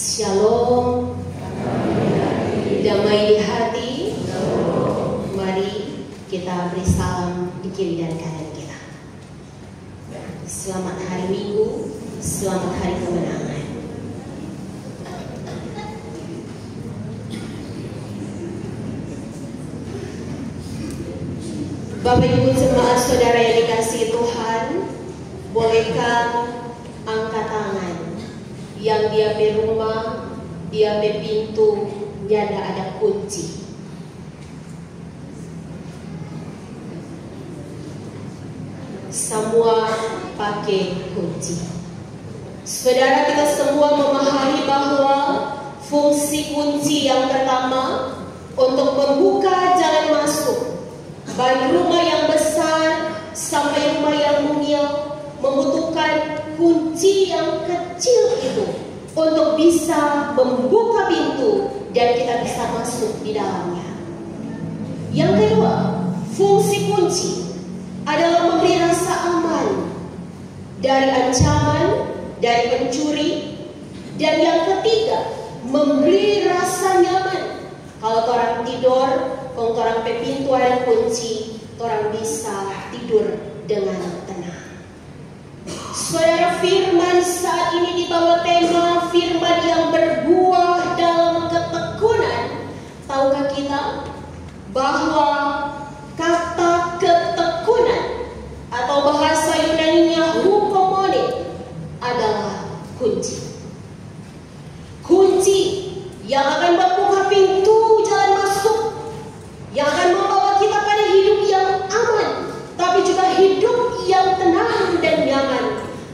Shalom, damai di hati. Mari kita beri salam di kiri dan kanan kita. Selamat hari Minggu, selamat hari kemenangan. Bapak Ibu jemaat saudara yang dikasihi Tuhan, bolehkah angkat tangan? Yang dia di rumah, dia di pintu, nyada ada kunci. Semua pakai kunci. Saudara, kita semua memahami bahwa fungsi kunci yang pertama untuk membuka jalan masuk, baik rumah yang besar sampai rumah yang mungil, membutuhkan kunci yang kecil itu untuk bisa membuka pintu dan kita bisa masuk di dalamnya. Yang kedua, fungsi kunci adalah memberi rasa aman dari ancaman, dari pencuri, dan yang ketiga, memberi rasa nyaman. Kalau orang tidur, kalau orang pe pintu ada kunci, orang bisa tidur dengan tenang. Saudara, firman saat ini dibawa tema firman yang berbuah dalam ketekunan. Tahukah kita bahwa kata ketekunan atau bahasa Yunani-nya hupomone adalah kunci. Kunci yang akan membuka pintu jalan masuk, yang akan membawa kita pada hidup yang aman, tapi juga hidup yang tenang dan nyaman.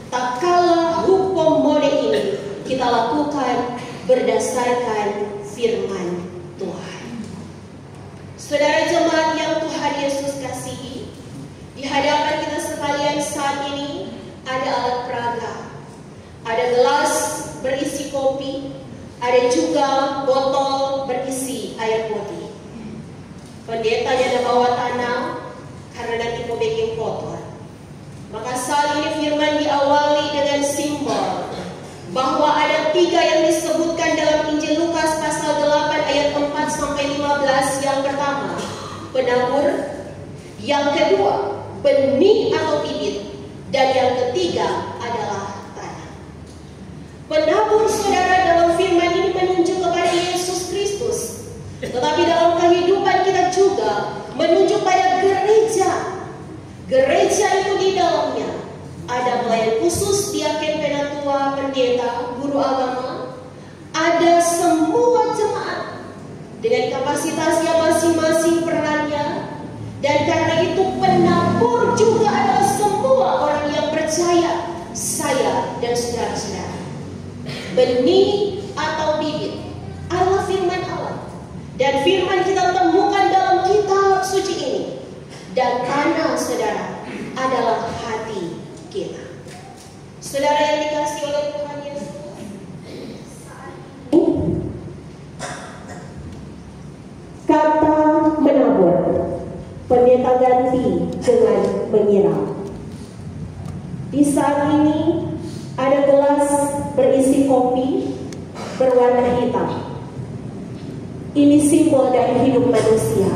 Tak kala hukum mode ini kita lakukan berdasarkan firman Tuhan. Saudara jemaat yang Tuhan Yesus kasihi, di hadapan kita sekalian saat ini ada alat peraga, ada gelas berisi kopi, ada juga botol berisi air putih. Pendetanya ada bawa tanah karena nanti mau bikin kotor. Maka saat ini firman diawali dengan simbol bahwa ada 3 yang disebutkan dalam Injil Lukas pasal 8 ayat 4 sampai 15. Yang pertama, penabur. Yang kedua, benih atau bibit. Dan yang ketiga adalah tanah. Penabur, saudara, dalam firman ini menunjuk kepada Yesus Kristus. Tetapi dalam kehidupan kita juga menunjuk pada gereja. Gereja itu di dalamnya ada pelayan khusus, diaken, penatua, pendeta, guru agama, ada semua jemaat dengan kapasitasnya masing-masing perannya, dan karena itu penabur juga adalah semua orang yang percaya, saya dan saudara-saudara. Benih atau bibit adalah firman Allah, dan firman kita temukan dalam kitab suci ini. Dan tanah, saudara, adalah hati kita. Saudara yang dikasihi oleh Tuhan Yesus, kata menabur, pendeta ganti dengan menyiram. Di saat ini ada gelas berisi kopi berwarna hitam. Ini simbol dari hidup manusia.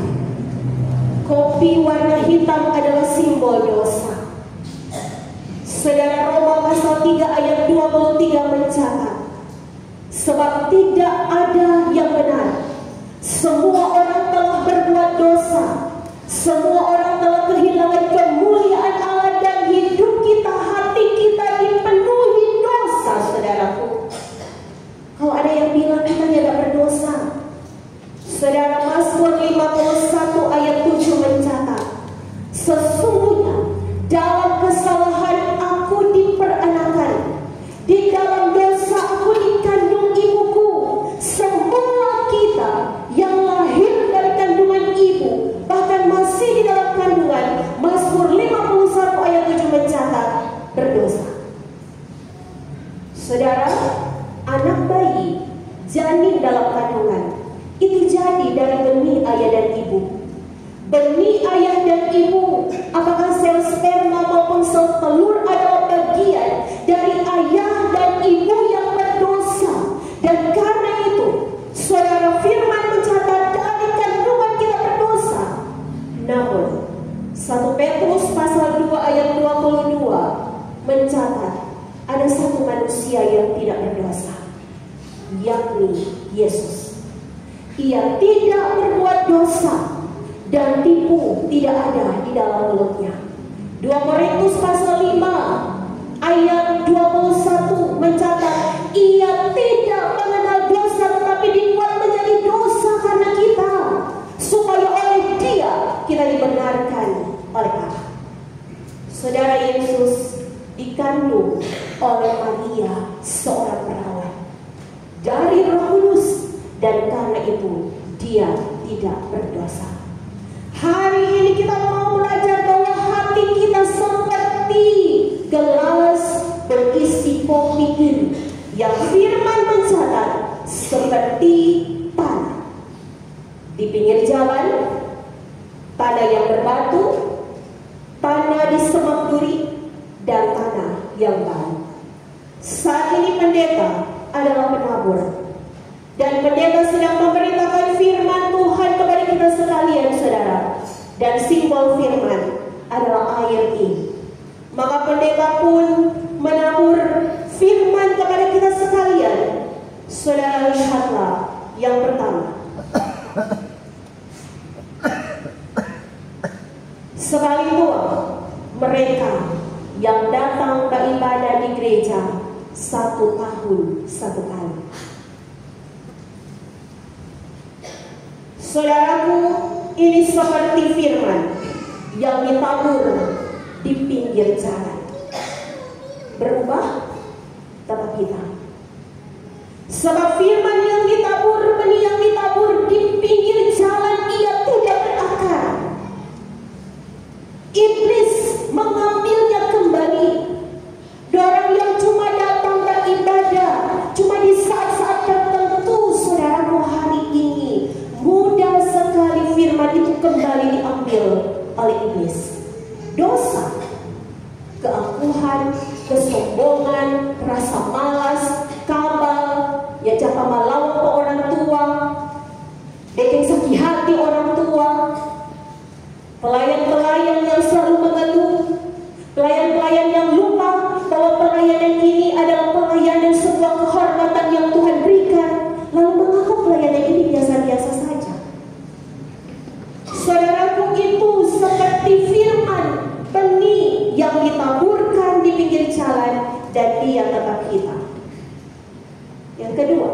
Kopi warna hitam adalah simbol dosa. Saudara, Roma pasal 3 ayat 23 mencatat, sebab tidak ada yang benar, semua orang telah berbuat dosa, semua orang telah kehilangan kemuliaan Allah, dan hidup kita, hati kita dipenuhi dosa. Saudaraku, kalau ada yang bilang kita tidak berdosa, saudara, Mazmur 51 ayat 7 mencatat, sesungguhnya dalam kesalahan aku diperanakan, di dalam dosa aku dikandung ibuku. Semua kita yang lahir dari kandungan ibu, bahkan masih di dalam kandungan, Mazmur 51 ayat 7 mencatat, berdosa. Saudara, anak bayi, janin dalam kandungan, itu jadi dari benih ayah dan ibu. Benih ayah dan ibu, apakah sel sperma maupun sel telur, adalah bagian dari ayah dan ibu yang berdosa. Dan ini Yesus. Ia tidak berbuat dosa dan tipu tidak ada di dalam mulutnya. 2 Korintus pasal 5 ayat 21 mencatat, ia tidak mengenal dosa tetapi dibuat menjadi dosa karena kita, supaya oleh dia kita dibenarkan oleh Allah. Saudara, Yesus dikandung oleh Maria, seorang perawat dari Roh Kudus, dan karena itu dia tidak berdosa. Hari ini kita mau belajar bahwa hati kita seperti gelas berisi kopi ini, yang firman mencatat seperti tanah di pinggir jalan, tanah yang berbatu, tanah di semak duri, dan tanah yang baik. Saat ini pendeta adalah penabur, dan pendeta sedang memberitakan firman Tuhan kepada kita sekalian, saudara. Dan simbol firman adalah air ini. Maka pendeta pun menabur firman kepada kita sekalian. Saudara, lihatlah yang pertama. Sekali tua mereka yang datang beribadah di gereja 1 tahun 1 kali. Saudaraku, ini seperti firman yang ditabur di pinggir jalan. Berubah, tetap hitam. Sebab firman yang ditabur, benih yang ditabur di pinggir jalan, ia tidak berakar. Iblis mengambilnya kembali. Orang yang cuma datang beribadah cuma di saat-saat tertentu, saudaraku, hari ini mudah sekali firman itu kembali diambil oleh iblis. Dosa, keangkuhan, kesombongan, rasa malas, kabal, ya jaka malawan ke orang tua, dekeng sakit hati orang tua, pelayan-pelayan yang selalu mengeluh, pelayan-pelayan yang lupa bahwa pelayanan ini adalah pelayanan sebuah kehormatan yang Tuhan berikan, lalu mengaku pelayanan ini biasa-biasa saja. Saudaraku, itu seperti firman benih yang ditaburkan di pinggir jalan dan dia tetap hitam. Yang kedua,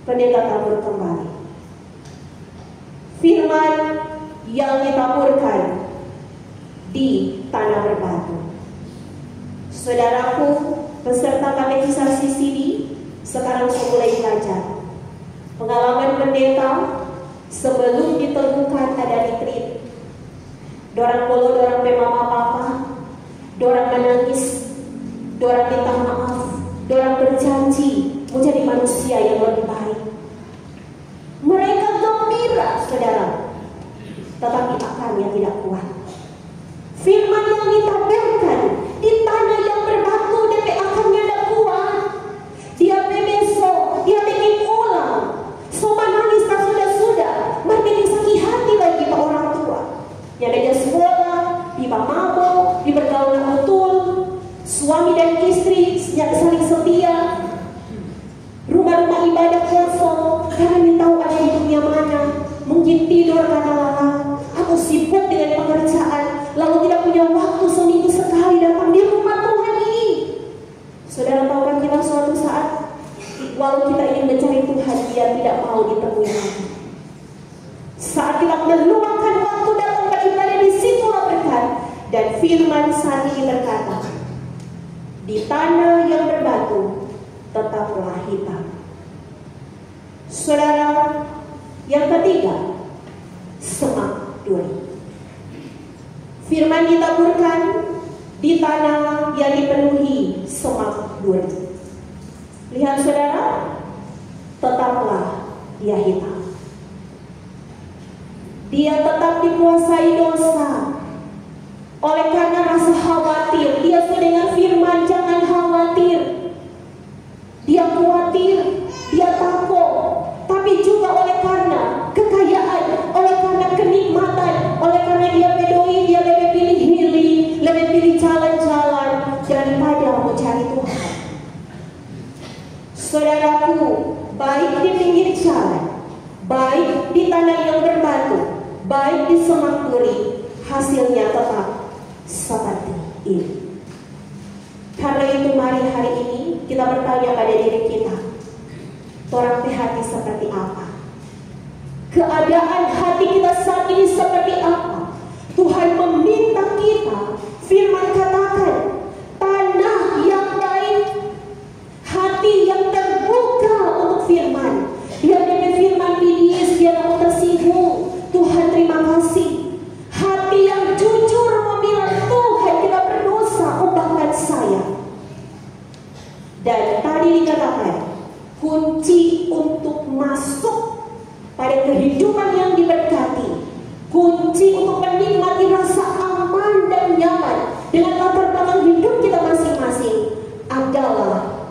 pendeta tabur kembali. Firman yang ditaburkan di tanah berbatu. Saudaraku, peserta katekisasi sini sekarang sudah mulai belajar. Pengalaman pendeta sebelum ditemukan ada retreat. Dorang polo, dorang mama papa, dorang menangis, dorang minta maaf, dorang berjanji menjadi manusia yang lebih baik. Mereka gembira, saudara, tetapi akarnya tidak kuat. Firman yang ditaburkan di tanah yang berbatu, DP akarnya tidak kuat. Dia bebeso, dia bikin ulang, soman nangis tak sudah, mereka sakit hati bagi orang tua. Yang ada sekolah, di mabok, di pergaulan betul, suami dan istri saling setia, rumah-rumah ibadah kosong karena tahu ada hidupnya mana, mungkin tidur karena lelah, atau sibuk dengan pekerjaan, lalu tidak punya waktu seminggu sekali datang di rumah Tuhan ini. Saudara tahu kan, kita suatu saat walau kita ingin mencari Tuhan, dia tidak mau ditemui lagi. Saat kita meluangkan waktu datang beribadah, di situlah berkat. Dan firman saat ini berkata, di tanah yang berbatu tetaplah hitam. Saudara, yang ketiga, semak duri. Firman ditaburkan di tanah yang dipenuhi semak duri. Lihat saudara, tetaplah dia hitam. Dia tetap dikuasai dosa. Oleh karena rasa khawatir, dia sudah dengar firman, jangan khawatir. Dia khawatir, dia takut. Tapi juga oleh karena kekayaan, oleh karena kenikmatan, oleh karena dia pedoi, dia lebih pilih healing, lebih pilih jalan-jalan daripada mencari Tuhan. Saudaraku, baik di pinggir jalan, baik di tanah yang berbatu, baik di semak duri, hasilnya tetap seperti ini. Karena itu mari hari ini kita bertanya pada diri kita, orang hati seperti apa? Keadaan hati kita saat ini seperti apa? Tuhan meminta kita, firman katakan, tanah yang baik, hati yang terbuka untuk firman. Dia dengan firman bilis, dia mau tersinggung. Tuhan terima kasih. Hati yang jujur membilang, Tuhan kita berdosa, ubahkan saya. Dan tadi dikatakan, kunci untuk masuk pada kehidupan yang diberkati, kunci untuk menikmati rasa aman dan nyaman dengan latar belakang hidup kita masing-masing adalah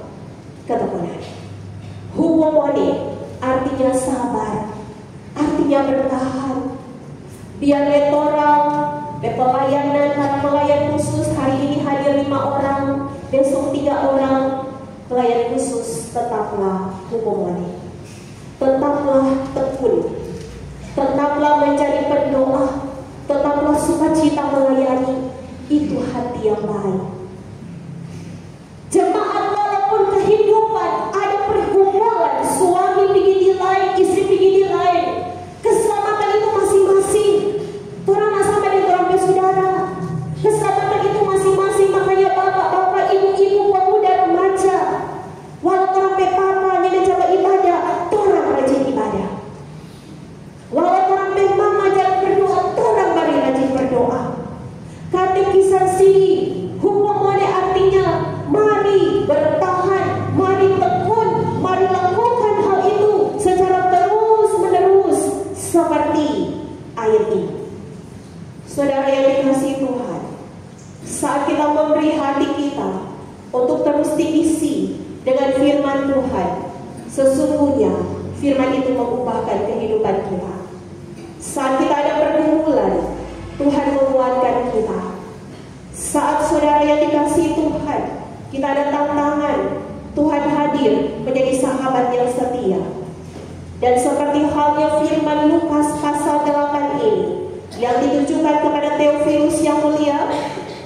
ketekunan. Humomone artinya sabar, artinya bertahan. Biar letorang, pelayanan, para pelayan khusus hari ini hadir 5 orang, besok 3 orang pelayan khusus, tetaplah humomone, tetaplah tekun, tetaplah menjadi pendoa, tetaplah sukacita melayani. Itu hati yang baik. Jemaat, walaupun kehidupan ada pergumulan, suami pergi di lain, istri pergi di lain, keselamatan itu masing-masing. Orang nak sampai di orang saudara, keselamatan itu masing-masing. Makanya bapak-bapak, ibu-ibu, pemuda, remaja, walaupun orang pepapa yang jabat ibadah, orang rajin ibadah. Walaupun orang mama jangan berdoa, orang bari rajin berdoa. Katekisasi, humomone artinya mari bertahan, mari tekun, mari lakukan hal itu secara terus-menerus seperti air ini. Saudara yang dikasihi Tuhan, saat kita memberi hati kita untuk terus diisi dengan firman Tuhan, sesungguhnya firman itu mengubahkan kehidupan kita. Saat kita ada pergumulan, Tuhan menguatkan kita. Saat saudara yang dikasihi Tuhan, kita ada tantangan, Tuhan hadir menjadi sahabat yang setia. Dan seperti halnya firman Lukas pasal 8 ini yang ditujukan kepada Theophilus yang mulia,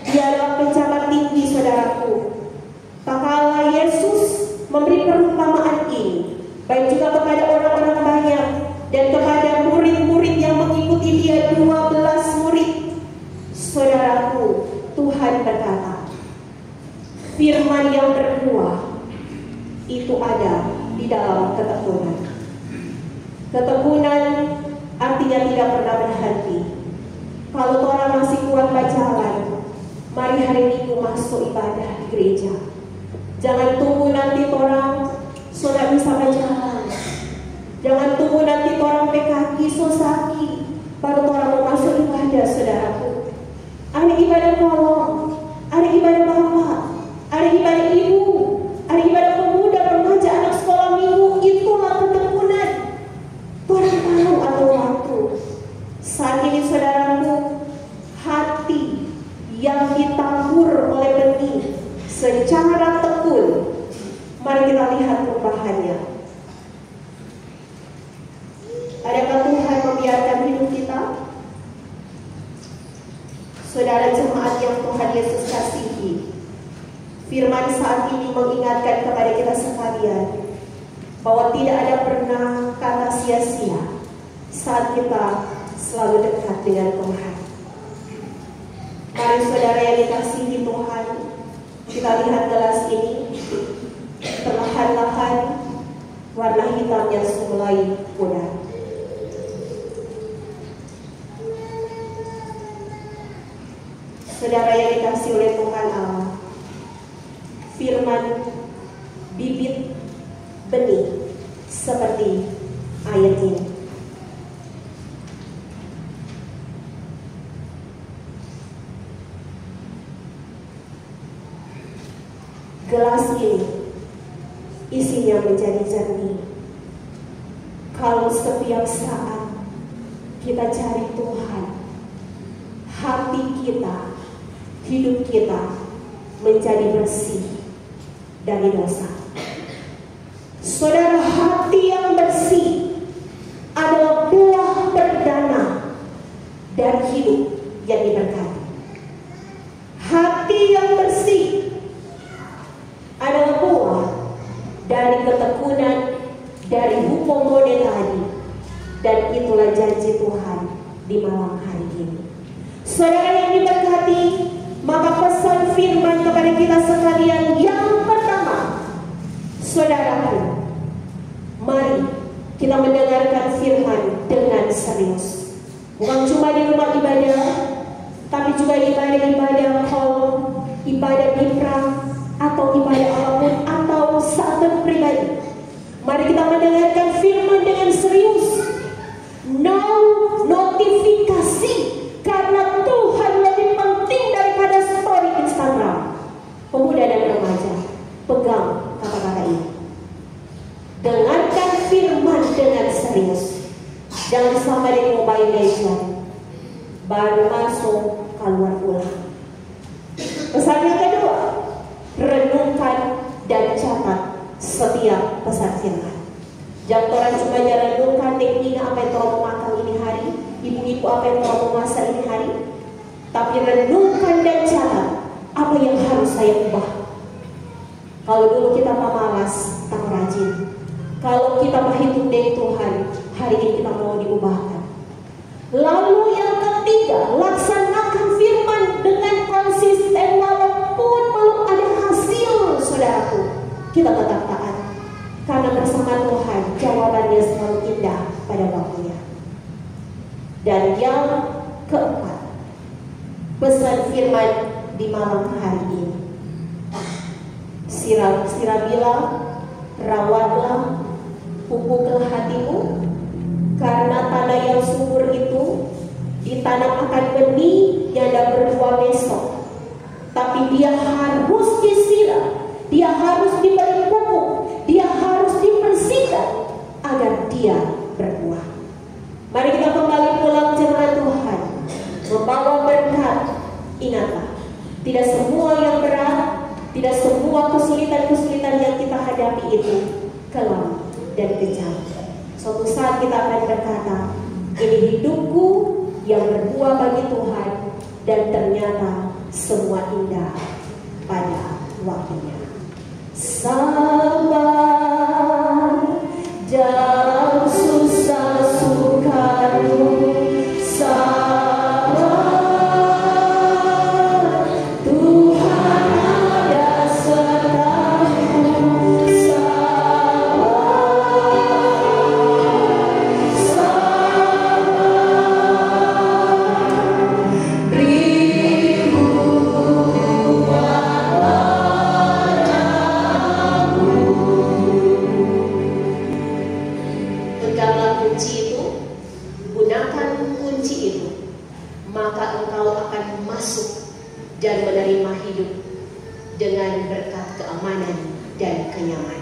dia adalah pejabat tinggi, saudaraku. Tatkala Yesus memberi perumpamaan ini, baik juga kepada orang-orang banyak dan kepada murid-murid yang mengikuti dia, 12 murid. Saudaraku, Tuhan berkata, firman yang berbuah itu ada di dalam ketekunan. Ketekunan artinya tidak pernah berhenti. Kalau orang masih kuat berjalan, mari hari Minggu masuk ibadah di gereja. Jangan tunggu nanti orang sudah bisa berjalan. Jangan tunggu nanti orang kaki sakit baru orang mau masuk ibadah, saudaraku. Ada ibadah kolong, ada ibadah bapak, ada ibadah ibu, ada ibadah pemuda, remaja, anak sekolah minggu. Itulah ketekunan. Orang tahu atau waktu. Saat ini, saudaraku, hati yang ditabur oleh benih secara tekun, mari kita lihat perubahannya. Adakah Tuhan membiarkan hidup kita? Saudara jemaat yang Tuhan Yesus kasihi, firman saat ini mengingatkan kepada kita sekalian bahwa tidak ada pernah kata sia-sia saat kita selalu dekat dengan Tuhan. Mari saudara yang dikasihi Tuhan, kita lihat gelas ini. Perlahan-lahan warna hitamnya mulai pudar. Saudara yang dikasihi oleh Tuhan Allah, firman bibit benih seperti air ini. Gelas ini isinya menjadi jernih. Kalau setiap saat kita cari Tuhan, hati kita, hidup kita menjadi bersih dari dosa. Saudara, hati yang bersih adalah buah perdana dari hidup yang diberkati. Hati yang bersih adalah buah dari ketekunan, dari hukum monetari, dan itulah janji Tuhan di malam hari ini. Saudara yang diberkati, maka pesan firman kepada kita sekalian yang pertama, saudaraku, mari kita mendengarkan firman dengan serius. Bukan cuma di rumah ibadah, tapi juga ibadah-ibadah hall, ibadah mitra, atau ibadah apapun, atau saat pribadi. Mari kita mendengarkan firman dengan serius. No notifikasi, karena Tuhan lebih penting daripada story Instagram. Pemuda dan remaja, pegang kata-kata ini. Dengarkan firman dengan serius. Jangan sama di Mobile Legends, baru masuk keluar pulang. Pesan yang kedua, renungkan dan catat setiap pesan firman. Jangan orang cuma renungkan teknik apa yang orang mau makan ini hari, ibu-ibu apa yang orang mau masak ini hari, tapi renungkan dan catat apa yang harus saya ubah. Kalau dulu kita malas, tak rajin. Kalau kita menghitung dari Tuhan, hari ini kita mau diubahkan. Lalu yang ketiga, laksanakan firman dengan konsisten walaupun belum ada hasil, saudaraku. Kita tetap taat, karena bersama Tuhan jawabannya selalu indah pada waktunya. Dan yang keempat, pesan firman di malam hari ini, sirabilah, rawatlah, pupuklah hatimu, karena tanah yang subur itu ditanam akan benih yang dapat berbuah besok. Tapi dia harus disiram, dia harus diberi pupuk, dia harus dibersihkan agar dia berbuah. Mari kita kembali pulang jemaat Tuhan, membawa berkat. Ingatlah, tidak semua yang berat, tidak semua kesulitan-kesulitan yang kita hadapi itu kelam dan kejam. Suatu saat kita akan berkata, ini hidupku yang berbuah bagi Tuhan, dan ternyata semua indah pada waktunya. Sabar dalam susah sukamu, sabar, Tuhan ada sertamu. Maka engkau akan masuk dan menerima hidup dengan berkat keamanan dan kenyamanan.